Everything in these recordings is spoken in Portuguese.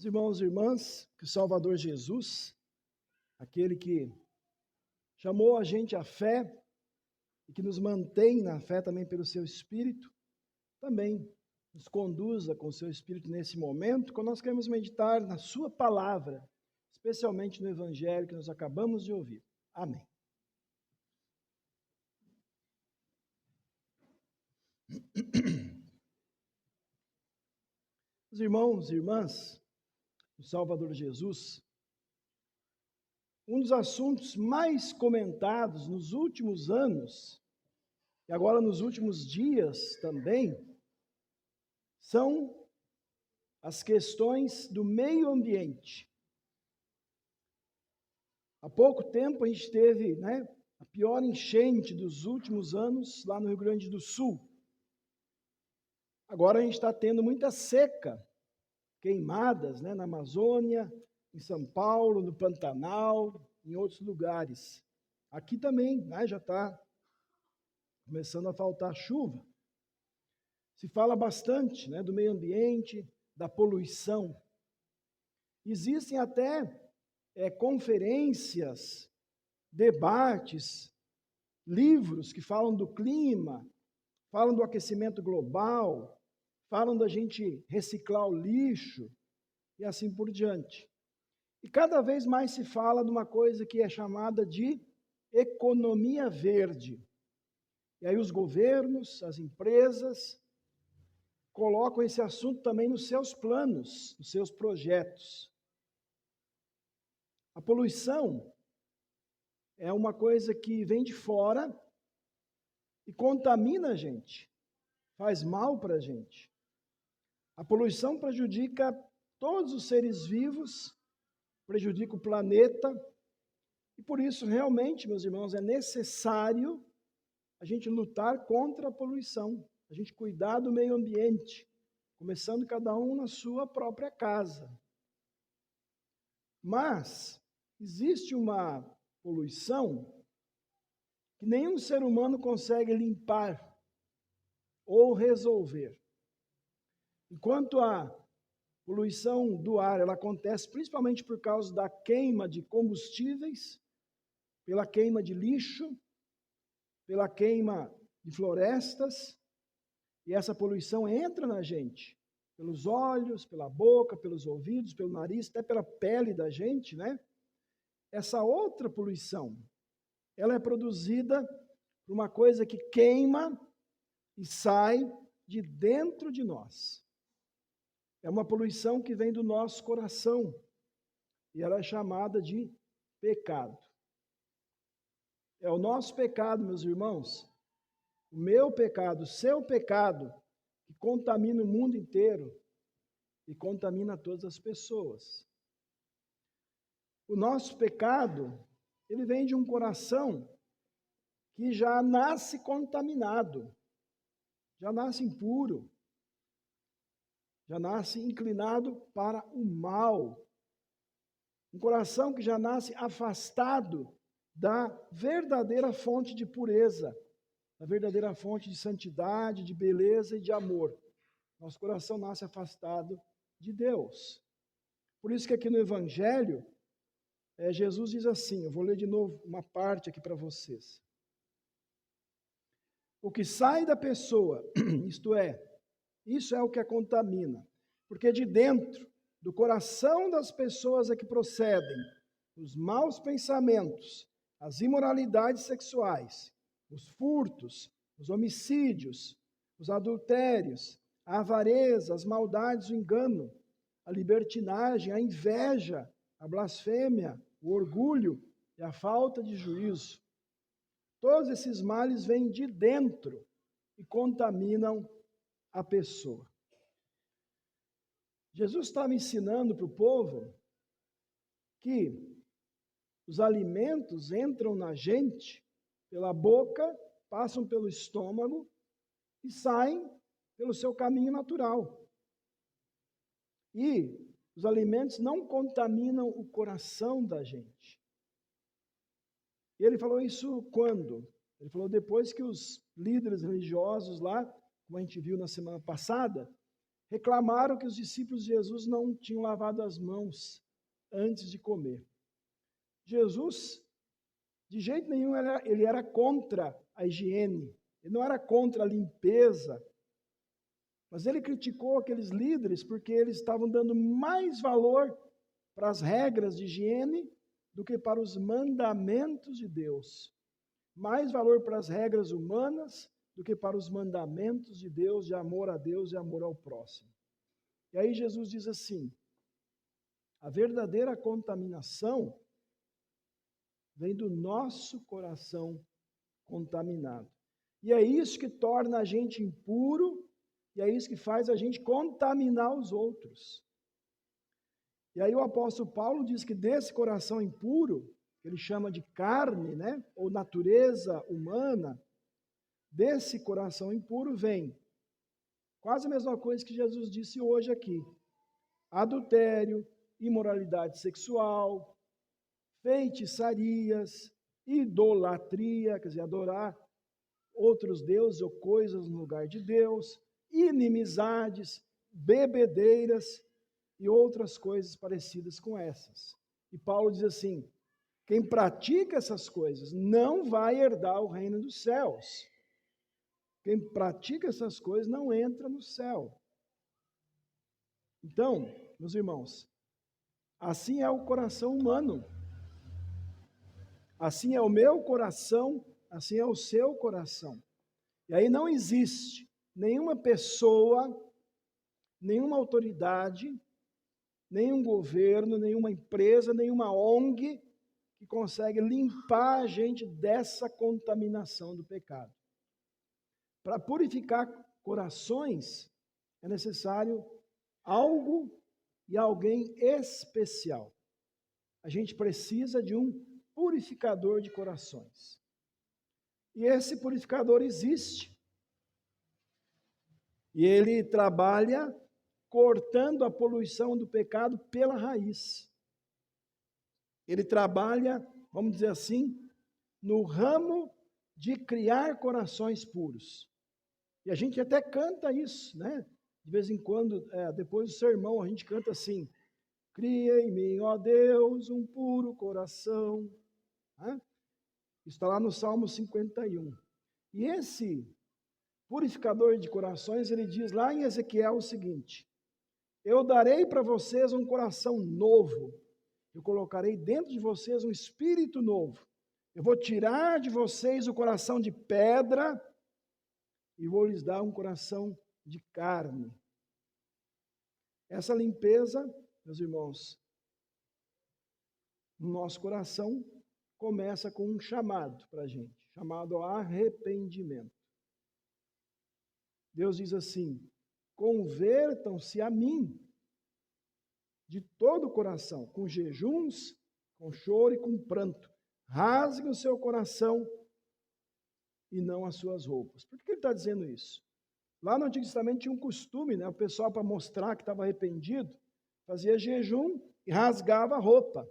Os irmãos e irmãs, que o Salvador Jesus, aquele que chamou a gente à fé e que nos mantém na fé também pelo seu Espírito, também nos conduza com o seu Espírito nesse momento, quando nós queremos meditar na sua palavra, especialmente no Evangelho que nós acabamos de ouvir. Amém. Os irmãos e irmãs, o Salvador Jesus, um dos assuntos mais comentados nos últimos anos, e agora nos últimos dias também, são as questões do meio ambiente. Há pouco tempo a gente teve, a pior enchente dos últimos anos lá no Rio Grande do Sul. Agora a gente está tendo muita seca, queimadas, na Amazônia, em São Paulo, no Pantanal, em outros lugares. Aqui também, já está começando a faltar chuva. Se fala bastante, do meio ambiente, da poluição. Existem até conferências, debates, livros que falam do clima, falam do aquecimento global, falam da gente reciclar o lixo e assim por diante. E cada vez mais se fala de uma coisa que é chamada de economia verde. E aí os governos, as empresas, colocam esse assunto também nos seus planos, nos seus projetos. A poluição é uma coisa que vem de fora e contamina a gente, faz mal para a gente. A poluição prejudica todos os seres vivos, prejudica o planeta, e por isso, realmente, meus irmãos, é necessário a gente lutar contra a poluição, a gente cuidar do meio ambiente, começando cada um na sua própria casa. Mas existe uma poluição que nenhum ser humano consegue limpar ou resolver. Enquanto a poluição do ar, ela acontece principalmente por causa da queima de combustíveis, pela queima de lixo, pela queima de florestas, e essa poluição entra na gente, pelos olhos, pela boca, pelos ouvidos, pelo nariz, até pela pele da gente, Essa outra poluição, ela é produzida por uma coisa que queima e sai de dentro de nós. É uma poluição que vem do nosso coração, e ela é chamada de pecado. É o nosso pecado, meus irmãos, o meu pecado, o seu pecado, que contamina o mundo inteiro e contamina todas as pessoas. O nosso pecado, ele vem de um coração que já nasce contaminado, já nasce impuro, já nasce inclinado para o mal. Um coração que já nasce afastado da verdadeira fonte de pureza, da verdadeira fonte de santidade, de beleza e de amor. Nosso coração nasce afastado de Deus. Por isso que aqui no Evangelho, Jesus diz assim, eu vou ler de novo uma parte aqui para vocês. O que sai da pessoa, isso é o que a contamina, porque de dentro, do coração das pessoas é que procedem os maus pensamentos, as imoralidades sexuais, os furtos, os homicídios, os adultérios, a avareza, as maldades, o engano, a libertinagem, a inveja, a blasfêmia, o orgulho e a falta de juízo. Todos esses males vêm de dentro e contaminam a pessoa. Jesus estava ensinando para o povo que os alimentos entram na gente pela boca, passam pelo estômago e saem pelo seu caminho natural. E os alimentos não contaminam o coração da gente. E ele falou isso quando? Ele falou depois que os líderes religiosos lá, como a gente viu na semana passada, reclamaram que os discípulos de Jesus não tinham lavado as mãos antes de comer. Jesus, de jeito nenhum, ele era contra a higiene, ele não era contra a limpeza, mas ele criticou aqueles líderes porque eles estavam dando mais valor para as regras de higiene do que para os mandamentos de Deus. Mais valor para as regras humanas do que para os mandamentos de Deus, de amor a Deus e amor ao próximo. E aí Jesus diz assim: a verdadeira contaminação vem do nosso coração contaminado. E é isso que torna a gente impuro, e é isso que faz a gente contaminar os outros. E aí o apóstolo Paulo diz que desse coração impuro, que ele chama de carne, né, ou natureza humana, desse coração impuro vem quase a mesma coisa que Jesus disse hoje aqui: adultério, imoralidade sexual, feitiçarias, idolatria, quer dizer, adorar outros deuses ou coisas no lugar de Deus, inimizades, bebedeiras e outras coisas parecidas com essas. E Paulo diz assim: quem pratica essas coisas não vai herdar o reino dos céus. Quem pratica essas coisas não entra no céu. Então, meus irmãos, assim é o coração humano. Assim é o meu coração, assim é o seu coração. E aí não existe nenhuma pessoa, nenhuma autoridade, nenhum governo, nenhuma empresa, nenhuma ONG que consegue limpar a gente dessa contaminação do pecado. Para purificar corações, é necessário algo e alguém especial. A gente precisa de um purificador de corações. E esse purificador existe. E ele trabalha cortando a poluição do pecado pela raiz. Ele trabalha, vamos dizer assim, no ramo de criar corações puros. E a gente até canta isso, né? De vez em quando, depois do sermão, a gente canta assim: cria em mim, ó Deus, um puro coração. Né? Está lá no Salmo 51. E esse purificador de corações, ele diz lá em Ezequiel o seguinte: eu darei para vocês um coração novo, eu colocarei dentro de vocês um espírito novo, eu vou tirar de vocês o coração de pedra e vou lhes dar um coração de carne. Essa limpeza, meus irmãos, no nosso coração, começa com um chamado para a gente, chamado arrependimento. Deus diz assim: convertam-se a mim de todo o coração, com jejuns, com choro e com pranto. Rasguem o seu coração e não as suas roupas. Por que ele está dizendo isso? Lá no Antigo Testamento tinha um costume, né? O pessoal, para mostrar que estava arrependido, fazia jejum e rasgava a roupa.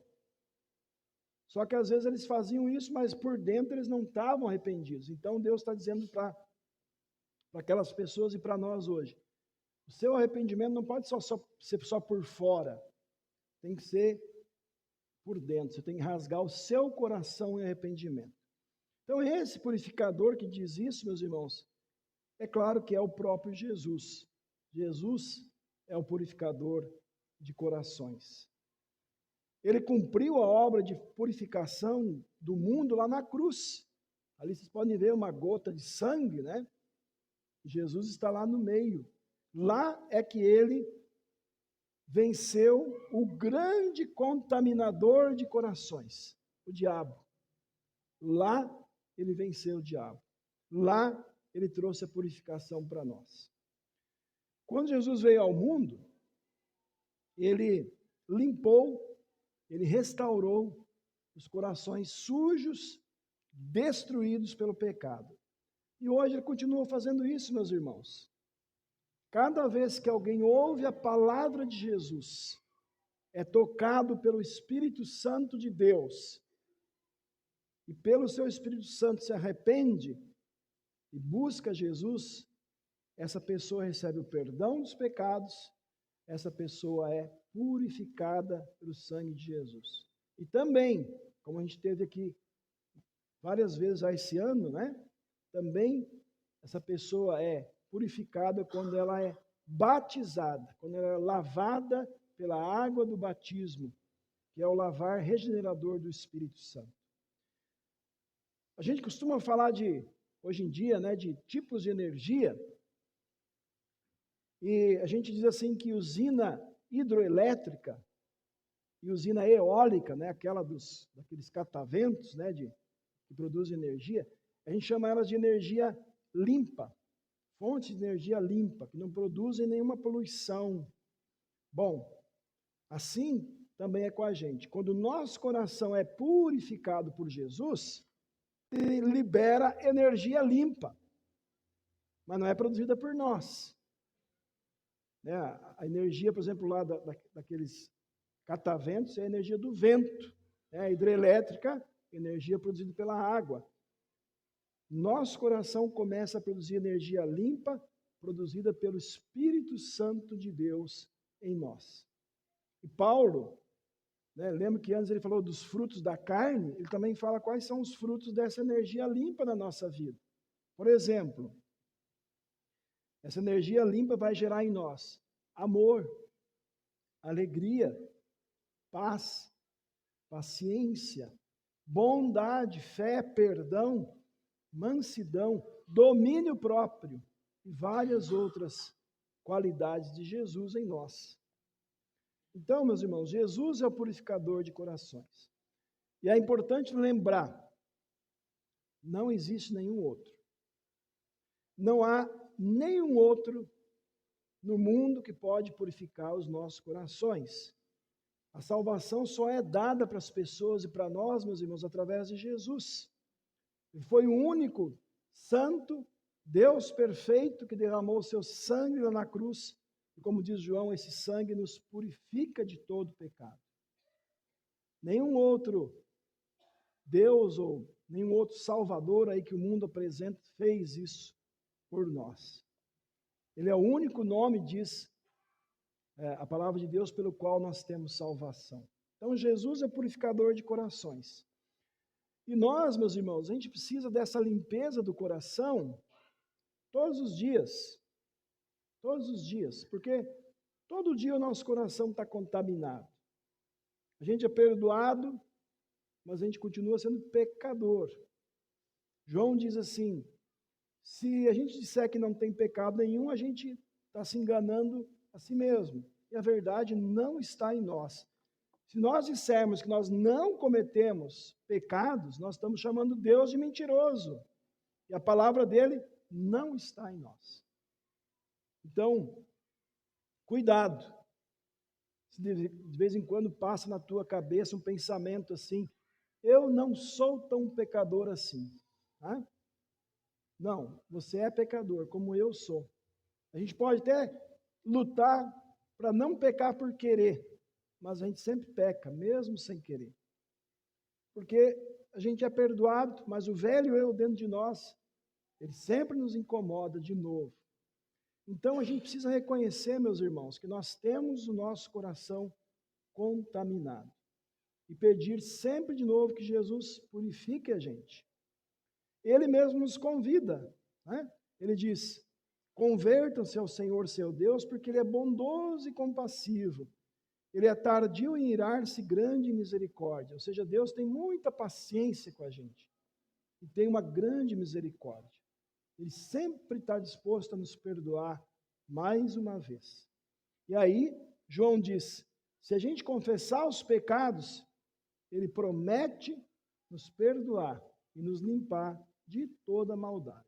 Só que às vezes eles faziam isso, mas por dentro eles não estavam arrependidos. Então Deus está dizendo para aquelas pessoas e para nós hoje: o seu arrependimento não pode ser só por fora, tem que ser por dentro. Você tem que rasgar o seu coração em arrependimento. Então esse purificador que diz isso, meus irmãos, é claro que é o próprio Jesus. Jesus é o purificador de corações. Ele cumpriu a obra de purificação do mundo lá na cruz. Ali vocês podem ver uma gota de sangue, né? Jesus está lá no meio. Lá é que ele venceu o grande contaminador de corações, o diabo. Lá ele venceu o diabo. Lá ele trouxe a purificação para nós. Quando Jesus veio ao mundo, ele limpou, ele restaurou os corações sujos, destruídos pelo pecado. E hoje ele continua fazendo isso, meus irmãos. Cada vez que alguém ouve a palavra de Jesus, é tocado pelo Espírito Santo de Deus, e pelo seu Espírito Santo se arrepende e busca Jesus, essa pessoa recebe o perdão dos pecados, essa pessoa é purificada pelo sangue de Jesus. E também, como a gente teve aqui várias vezes já esse ano, né? Também essa pessoa é purificada quando ela é batizada, quando ela é lavada pela água do batismo, que é o lavar regenerador do Espírito Santo. A gente costuma falar hoje em dia, né, de tipos de energia, e a gente diz assim que usina hidroelétrica e usina eólica, né, daqueles cataventos, né, que produzem energia, a gente chama elas de energia limpa, fontes de energia limpa, que não produzem nenhuma poluição. Bom, assim também é com a gente. Quando o nosso coração é purificado por Jesus, ele libera energia limpa, mas não é produzida por nós. Né? A energia, por exemplo, lá daqueles cataventos é a energia do vento. Né? A hidrelétrica, energia produzida pela água. Nosso coração começa a produzir energia limpa, produzida pelo Espírito Santo de Deus em nós. E Paulo, né, lembra que antes ele falou dos frutos da carne, ele também fala quais são os frutos dessa energia limpa na nossa vida. Por exemplo, essa energia limpa vai gerar em nós amor, alegria, paz, paciência, bondade, fé, perdão, mansidão, domínio próprio e várias outras qualidades de Jesus em nós. Então, meus irmãos, Jesus é o purificador de corações. E é importante lembrar, não existe nenhum outro. Não há nenhum outro no mundo que pode purificar os nossos corações. A salvação só é dada para as pessoas e para nós, meus irmãos, através de Jesus. Ele foi o único santo, Deus perfeito, que derramou o seu sangue lá na cruz. E como diz João, esse sangue nos purifica de todo pecado. Nenhum outro Deus ou nenhum outro Salvador aí que o mundo apresenta fez isso por nós. Ele é o único nome, diz a palavra de Deus, pelo qual nós temos salvação. Então, Jesus é purificador de corações. E nós, meus irmãos, a gente precisa dessa limpeza do coração todos os dias. Todos os dias. Porque todo dia o nosso coração está contaminado. A gente é perdoado, mas a gente continua sendo pecador. João diz assim, se a gente disser que não tem pecado nenhum, a gente está se enganando a si mesmo. E a verdade não está em nós. Se nós dissermos que nós não cometemos pecados, nós estamos chamando Deus de mentiroso. E a palavra dele não está em nós. Então, cuidado. Se de vez em quando passa na tua cabeça um pensamento assim, eu não sou tão pecador assim. Tá? Não, você é pecador, como eu sou. A gente pode até lutar para não pecar por querer, mas a gente sempre peca, mesmo sem querer. Porque a gente é perdoado, mas o velho eu dentro de nós, ele sempre nos incomoda de novo. Então a gente precisa reconhecer, meus irmãos, que nós temos o nosso coração contaminado. E pedir sempre de novo que Jesus purifique a gente. Ele mesmo nos convida, né? Ele diz, convertam-se ao Senhor seu Deus, porque Ele é bondoso e compassivo. Ele é tardio em irar-se, grande em misericórdia. Ou seja, Deus tem muita paciência com a gente. E tem uma grande misericórdia. Ele sempre está disposto a nos perdoar mais uma vez. E aí, João diz, se a gente confessar os pecados, Ele promete nos perdoar e nos limpar de toda maldade.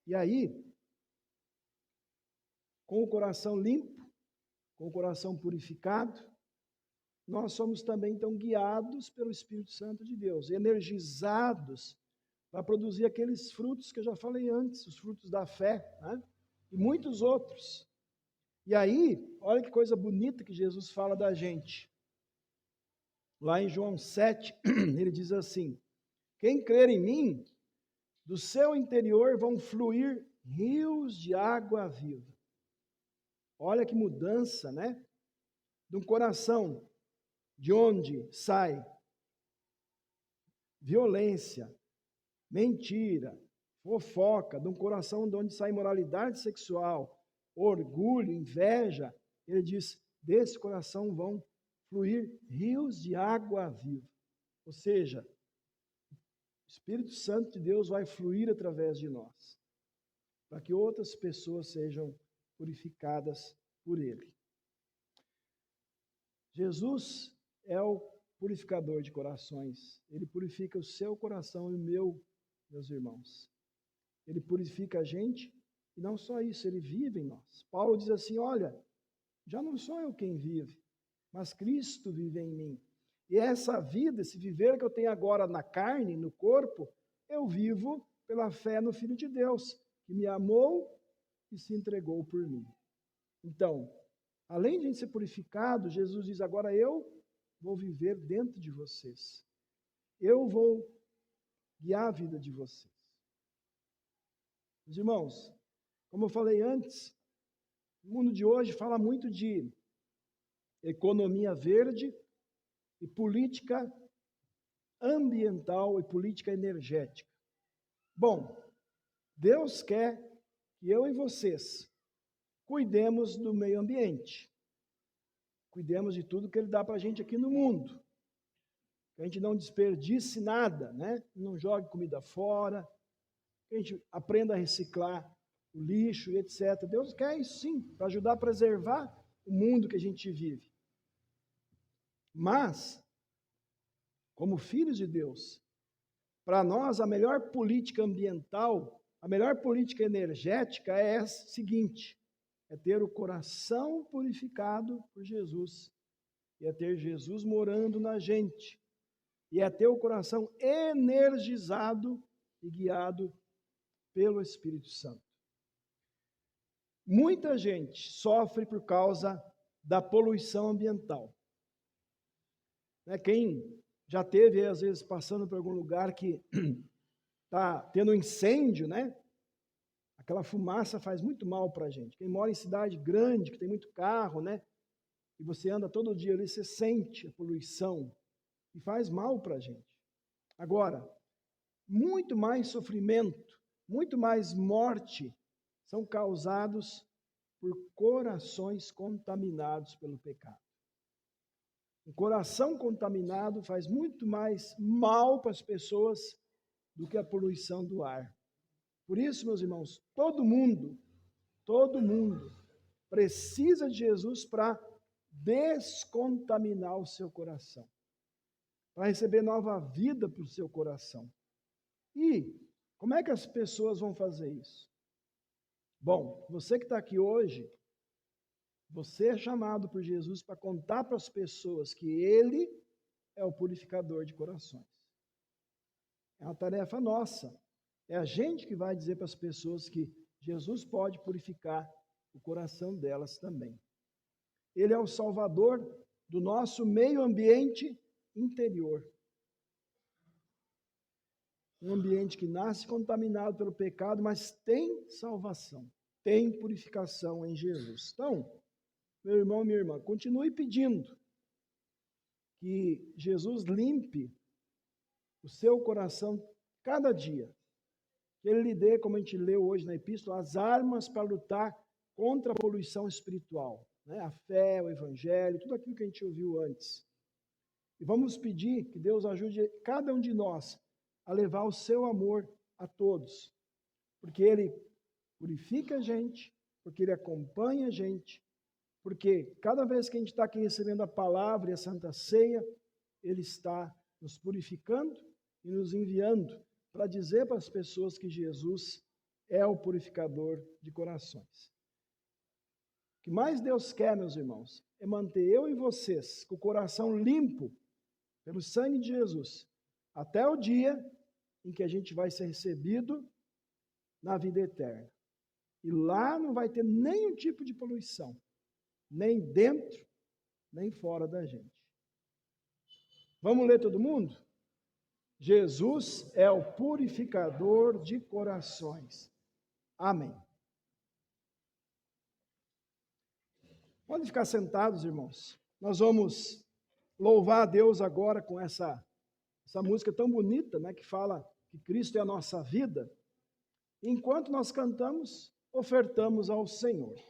E aí, com o coração limpo, com o coração purificado, nós somos também então guiados pelo Espírito Santo de Deus, energizados para produzir aqueles frutos que eu já falei antes, os frutos da fé, né? E muitos outros. E aí, olha que coisa bonita que Jesus fala da gente. Lá em João 7, ele diz assim, quem crer em mim, do seu interior vão fluir rios de água viva. Olha que mudança, né? De um coração de onde sai violência, mentira, fofoca, de um coração de onde sai imoralidade sexual, orgulho, inveja. Ele diz, desse coração vão fluir rios de água viva. Ou seja, o Espírito Santo de Deus vai fluir através de nós, para que outras pessoas sejam purificadas por Ele. Jesus é o purificador de corações. Ele purifica o seu coração e o meu, meus irmãos. Ele purifica a gente e não só isso, ele vive em nós. Paulo diz assim, olha, já não sou eu quem vive, mas Cristo vive em mim. E essa vida, esse viver que eu tenho agora na carne, no corpo, eu vivo pela fé no Filho de Deus, que me amou e se entregou por mim. Então, além de a gente ser purificado, Jesus diz, agora eu vou viver dentro de vocês. Eu vou guiar a vida de vocês. Meus irmãos, como eu falei antes, o mundo de hoje fala muito de economia verde e política ambiental e política energética. Bom, Deus quer que eu e vocês cuidemos do meio ambiente. Cuidemos de tudo que Ele dá para a gente aqui no mundo. Que a gente não desperdice nada, né? Não jogue comida fora. Que a gente aprenda a reciclar o lixo e etc. Deus quer isso sim, para ajudar a preservar o mundo que a gente vive. Mas, como filhos de Deus, para nós a melhor política ambiental, a melhor política energética é a seguinte: é ter o coração purificado por Jesus, e é ter Jesus morando na gente, e é ter o coração energizado e guiado pelo Espírito Santo. Muita gente sofre por causa da poluição ambiental. Quem já teve, às vezes, passando por algum lugar que está tendo um incêndio, né? Aquela fumaça faz muito mal para a gente. Quem mora em cidade grande, que tem muito carro, né? E você anda todo dia ali, você sente a poluição e faz mal para a gente. Agora, muito mais sofrimento, muito mais morte são causados por corações contaminados pelo pecado. Um coração contaminado faz muito mais mal para as pessoas do que a poluição do ar. Por isso, meus irmãos, todo mundo precisa de Jesus para descontaminar o seu coração, para receber nova vida para o seu coração. E como é que as pessoas vão fazer isso? Bom, você que está aqui hoje, você é chamado por Jesus para contar para as pessoas que Ele é o purificador de corações. É uma tarefa nossa. É a gente que vai dizer para as pessoas que Jesus pode purificar o coração delas também. Ele é o Salvador do nosso meio ambiente interior. Um ambiente que nasce contaminado pelo pecado, mas tem salvação, tem purificação em Jesus. Então, meu irmão, minha irmã, continue pedindo que Jesus limpe o seu coração cada dia. Que Ele lhe dê, como a gente leu hoje na epístola, as armas para lutar contra a poluição espiritual. Né? A fé, o evangelho, tudo aquilo que a gente ouviu antes. E vamos pedir que Deus ajude cada um de nós a levar o seu amor a todos. Porque Ele purifica a gente, porque Ele acompanha a gente, porque cada vez que a gente está aqui recebendo a palavra e a Santa Ceia, Ele está nos purificando e nos enviando para dizer para as pessoas que Jesus é o purificador de corações. O que mais Deus quer, meus irmãos, é manter eu e vocês com o coração limpo pelo sangue de Jesus, até o dia em que a gente vai ser recebido na vida eterna. E lá não vai ter nenhum tipo de poluição, nem dentro, nem fora da gente. Vamos ler todo mundo? Jesus é o purificador de corações. Amém. Pode ficar sentados, irmãos. Nós vamos louvar a Deus agora com essa música tão bonita, né, que fala que Cristo é a nossa vida. Enquanto nós cantamos, ofertamos ao Senhor.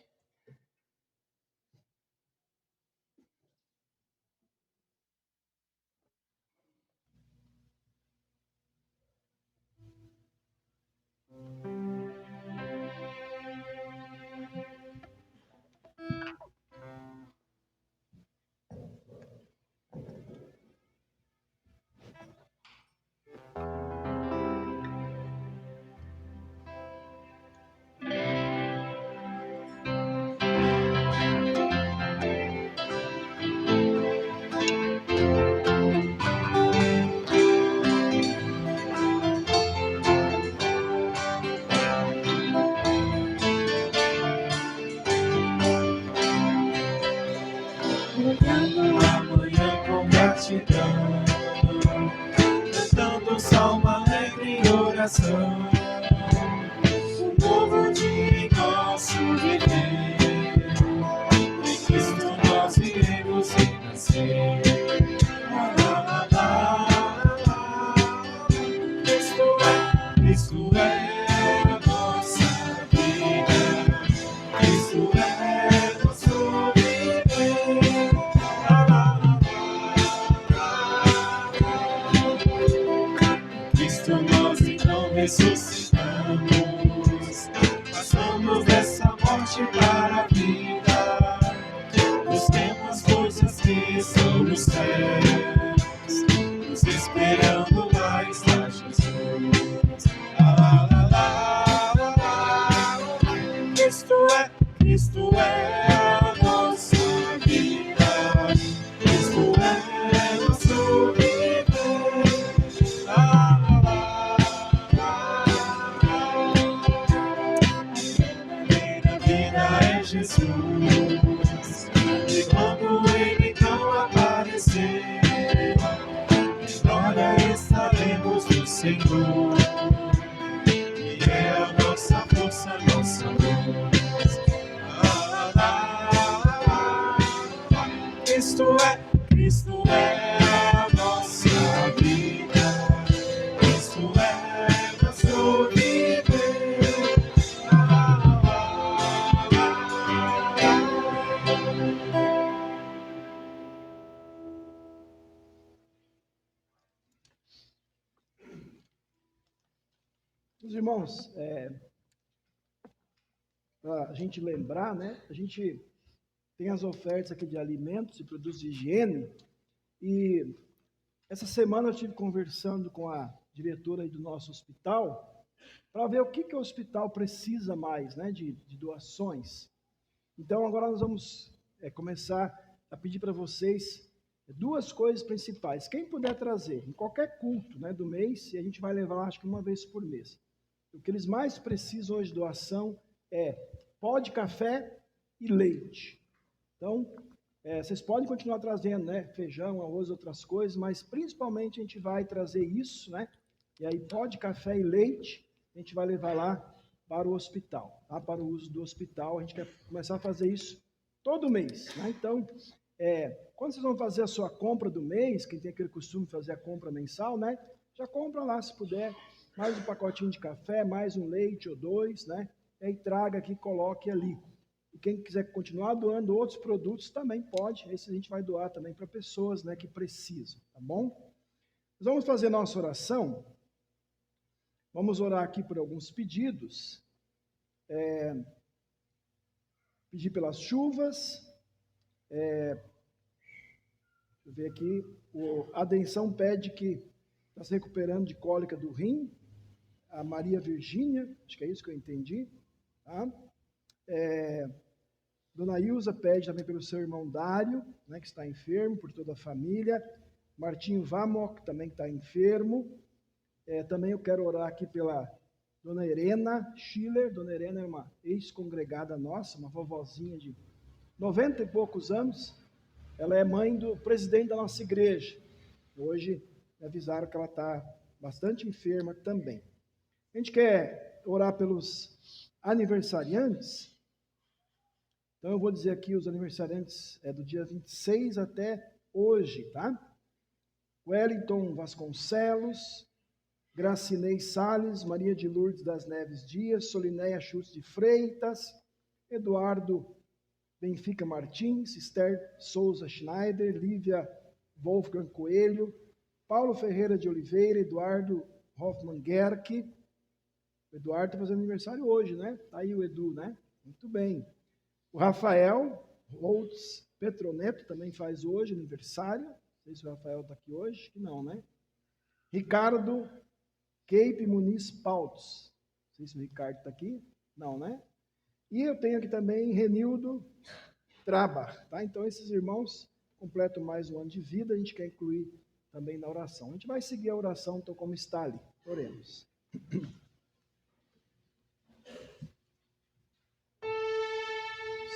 Cantando um salmo alegre em oração, um novo dia em nosso viver, em Cristo nós iremos renascer. Cristo é a nossa vida, Cristo é nosso viver. Cristo nós então ressuscitamos, passamos dessa morte para a vida, busquemos coisas que são nos céus, nos esperando lá está Jesus. Cristo é a nossa vida, Cristo é nosso viver. A vida é Jesus, e quando Ele então aparecer, em glória estaremos no Senhor, que é a nossa força, nossa luz. Cristo é a nossa vida, Cristo é nosso viver. Meus irmãos, para a gente lembrar, né? A gente tem as ofertas aqui de alimentos e produtos de higiene, e essa semana eu estive conversando com a diretora aí do nosso hospital, para ver o que o hospital precisa mais, né, de doações. Então, agora nós vamos começar a pedir para vocês duas coisas principais. Quem puder trazer, em qualquer culto, né, do mês, e a gente vai levar, acho que uma vez por mês. O que eles mais precisam hoje de doação é pó de café e leite. Então, vocês podem continuar trazendo, né, feijão, arroz, outras coisas, mas principalmente a gente vai trazer isso, né, e aí pó de café e leite, a gente vai levar lá para o hospital, tá? Para o uso do hospital. A gente quer começar a fazer isso todo mês, né? Então, quando vocês vão fazer a sua compra do mês, quem tem aquele costume de fazer a compra mensal, né, já compra lá, se puder, mais um pacotinho de café, mais um leite ou dois, né, e aí traga aqui, coloque ali. E quem quiser continuar doando outros produtos também pode, esse a gente vai doar também para pessoas, né, que precisam, tá bom? Nós vamos fazer nossa oração, vamos orar aqui por alguns pedidos, pedir pelas chuvas, deixa eu ver aqui, a Adenção pede que está se recuperando de cólica do rim, a Maria Virgínia, acho que é isso que eu entendi, tá? Dona Ilza pede também pelo seu irmão Dário, né, que está enfermo, por toda a família. Martinho Vamok também está enfermo. Também eu quero orar aqui pela Dona Helena Schiller. Dona Helena é uma ex-congregada nossa, uma vovozinha de 90 e poucos anos. Ela é mãe do presidente da nossa igreja. Hoje me avisaram que ela está bastante enferma também. A gente quer orar pelos aniversariantes. Então eu vou dizer aqui os aniversariantes do dia 26 até hoje, tá? Wellington Vasconcelos, Gracinei Salles, Maria de Lourdes das Neves Dias, Solinéia Schultz de Freitas, Eduardo Benfica Martins, Esther Souza Schneider, Lívia Wolfgang Coelho, Paulo Ferreira de Oliveira, Eduardo Hoffmann Gerke. O Eduardo está fazendo aniversário hoje, né? Está aí o Edu, né? Muito bem. O Rafael Holtz Petroneto também faz hoje aniversário. Não sei se o Rafael está aqui hoje, que não, né? Ricardo Cape Muniz Pautz. Não sei se o Ricardo está aqui. Não, né? E eu tenho aqui também Renildo Trabar, tá? Então esses irmãos completam mais um ano de vida, a gente quer incluir também na oração. A gente vai seguir a oração, então, como está ali. Oremos.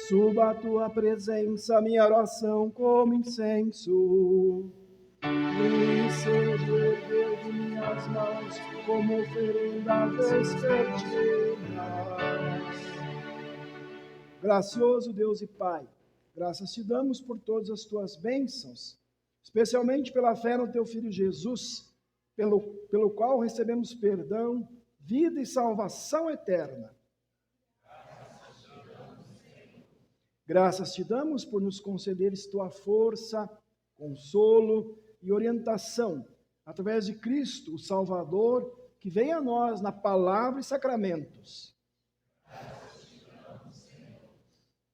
Suba a tua presença, minha oração como incenso. E seja o erguer de minhas mãos como oferenda vespertina. Gracioso Deus e Pai, graças te damos por todas as tuas bênçãos, especialmente pela fé no teu Filho Jesus, pelo qual recebemos perdão, vida e salvação eterna. Graças te damos por nos concederes tua força, consolo e orientação, através de Cristo, o Salvador, que vem a nós na palavra e sacramentos.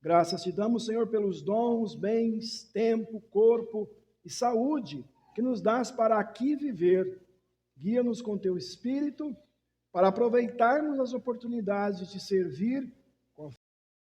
Graças te damos, Senhor, pelos dons, bens, tempo, corpo e saúde que nos dás para aqui viver. Guia-nos com teu Espírito para aproveitarmos as oportunidades de te servir